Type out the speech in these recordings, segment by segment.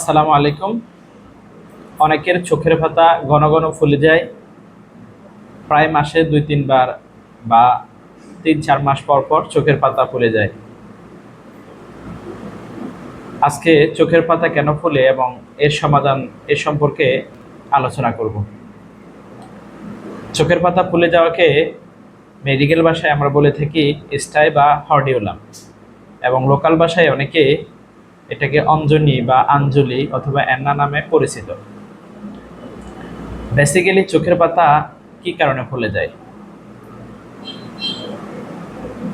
আসসালামু আলাইকুম। অনেকের চোখের পাতা ঘন ঘন ফুলে যায়, প্রায় মাসে 2-3 বার বা 3-4 মাস পর পর চোখের পাতা ফুলে যায়। আজকে চোখের পাতা কেন ফুলে এবং এর সমাধান এ সম্পর্কে আলোচনা করব। চোখের পাতা ফুলে যাওয়াকে মেডিকেল ভাষায় আমরা বলে থাকি স্টাই বা হর্ডিওলাম, এবং লোকাল ভাষায় অনেকে এটাকে অঞ্জনি বা আঞ্জলি অথবা অ্যান্না নামে পরিচিত। বেসিক্যালি চোখের পাতা কি কারণে ফুলে যায়?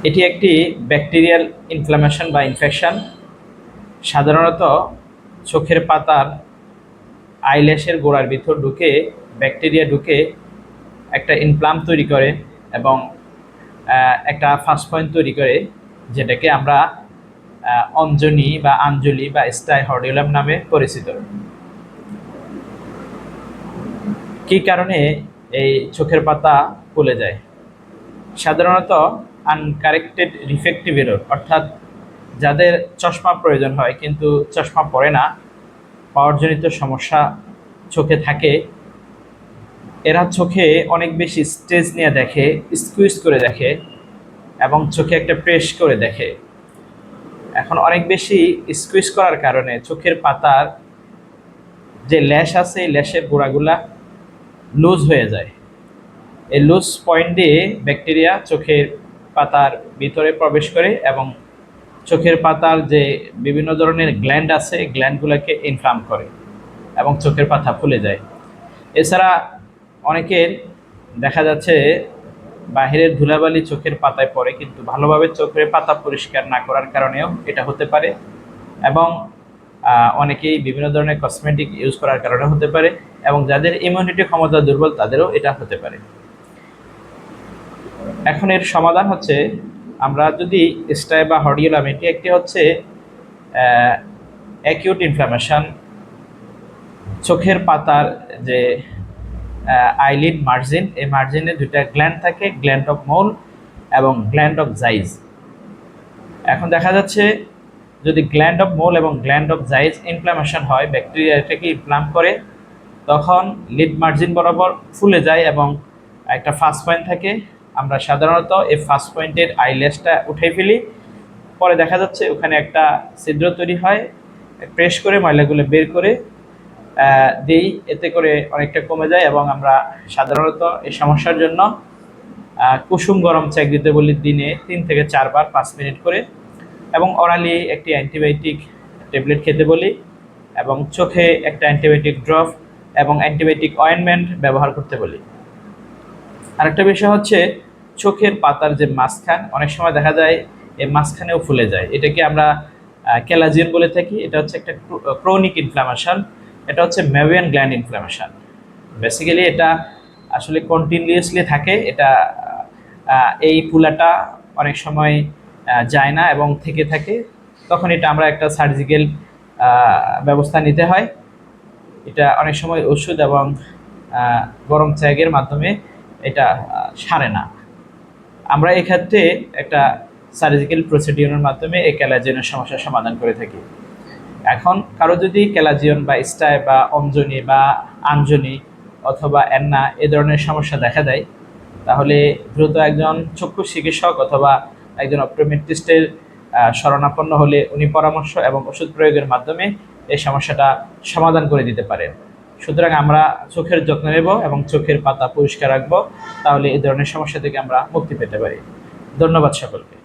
এটি একটি ব্যাকটেরিয়াল ইনফ্লামেশন বা ইনফেকশন। সাধারণত চোখের পাতার আইল্যাশের গোড়ার ভিতর ঢুকে ব্যাকটেরিয়া ঢুকে একটা ইনফ্লাম তৈরি করে এবং একটা ফাস্ট পয়েন্ট তৈরি করে, যেটাকে আমরা অঞ্জনি বা আঞ্জলি বা স্টাই হর্ডিওলাম নামে পরিচিত। কি কারণে এই চোখের পাতা ফুলে যায়? সাধারণত আনকারেক্টেড রিফ্র্যাক্টিভ এরর, অর্থাৎ যাদের চশমা প্রয়োজন হয় কিন্তু চশমা পরে না, পাওয়ারজনিত সমস্যা চোখে থাকে, এরা চোখে অনেক বেশি স্ট্রেস নিয়ে দেখে, স্কুইজ করে দেখে এবং চোখে একটা প্রেস করে দেখে। এখন অনেক বেশি স্কুইজ করার কারণে চোখের পাতার যে ল্যাশ আছে এই ল্যাশের গোড়াগুলা লুজ হয়ে যায়। এই লুজ পয়েন্ট দিয়ে ব্যাকটেরিয়া চোখের পাতার ভিতরে প্রবেশ করে এবং চোখের পাতার যে বিভিন্ন ধরনের গ্ল্যান্ড আছে গ্ল্যান্ডগুলোকে ইনফ্লাম করে এবং চোখের পাতা ফুলে যায়। এছাড়া অনেকের দেখা যাচ্ছে বাহিরের ধুলাবালি চোখের পাতায় পড়ে, কিন্তু ভালোভাবে চোখের পাতা পরিষ্কার না করার কারণেও এটা হতে পারে, এবং অনেকেই বিভিন্ন ধরনের কসমেটিক ইউজ করার কারণে হতে পারে, এবং যাদের ইমিউনিটি ক্ষমতা দুর্বল তাদেরও এটা হতে পারে। এখন এর সমাধান হচ্ছে, আমরা যদি স্টাই বা হর্ডিওলাম, এটি একটি হচ্ছে অ্যাকিউট ইনফ্লামেশন। চোখের পাতার যে আইলিড মার্জিন, এই মার্জিনে দুইটা গ্ল্যান্ড থাকে, গ্ল্যান্ড অফ মোল এবং গ্ল্যান্ড অফ জাইজ। এখন দেখা যাচ্ছে যদি গ্ল্যান্ড অফ মোল এবং গ্ল্যান্ড অফ জাইজ ইনফ্লামেশন হয়, ব্যাকটেরিয়া এটাকে ইনফ্লাম করে, তখন লিড মার্জিন বরাবর ফুলে যায় এবং একটা ফাস্ট পয়েন্ট থাকে। আমরা সাধারণত এই ফাস্ট পয়েন্টের আইল্যাশটা উঠে ফেলি, পরে দেখা যাচ্ছে ওখানে একটা ছিদ্র তৈরি হয়, প্রেস করে ময়লাগুলো বের করে দিই, এতে করে অনেকটা কমে যায়। এবং আমরা সাধারণত এই সমস্যার জন্য কুসুম গরম চেক দিতে বলি দিনে 3 থেকে 4 বার 5 মিনিট করে, এবং অরালি একটি অ্যান্টিবায়োটিক ট্যাবলেট খেতে বলি, এবং চোখে একটা অ্যান্টিবায়োটিক ড্রপ এবং অ্যান্টিবায়োটিক অয়েনমেন্ট ব্যবহার করতে বলি। আরেকটা বিষয় হচ্ছে চোখের পাতার যে মাঝখান, অনেক সময় দেখা যায় এই মাঝখানেও ফুলে যায়, এটাকে আমরা ক্যালাজিয়ন বলে থাকি। এটা হচ্ছে একটা ক্রনিক ইনফ্লামেশন, এটা হচ্ছে মেভিয়ান গ্ল্যান্ড ইনফ্লামেশন। বেসিক্যালি এটা আসলে কন্টিনিউয়াসলি থাকে, এটা এই ফুলাটা অনেক সময় যায় না এবং থেকে থাকে, তখন এটা আমরা একটা সার্জিক্যাল ব্যবস্থা নিতে হয়। এটা অনেক সময় ওষুধ এবং গরম চ্যাগের মাধ্যমে এটা সারে না। আমরা এক্ষেত্রে একটা সার্জিক্যাল প্রসিডিউরের মাধ্যমে এই ক্যালাজিয়নের সমস্যার সমাধান করে থাকি। এখন কারো যদি ক্যালাজিয়ন বা স্টাই বা অঞ্জনি বা আঞ্জনি অথবা অ্যান্না এ ধরনের সমস্যা দেখা দেয়, তাহলে দ্রুত একজন চক্ষু চিকিৎসক অথবা একজন অপটোমেট্রিস্টের শরণাপন্ন হলে উনি পরামর্শ এবং ওষুধ প্রয়োগের মাধ্যমে এই সমস্যাটা সমাধান করে দিতে পারেন। সুতরাং আমরা চোখের যত্ন নেব এবং চোখের পাতা পরিষ্কার রাখবো, তাহলে এই ধরনের সমস্যা থেকে আমরা মুক্তি পেতে পারি। ধন্যবাদ সকলকে।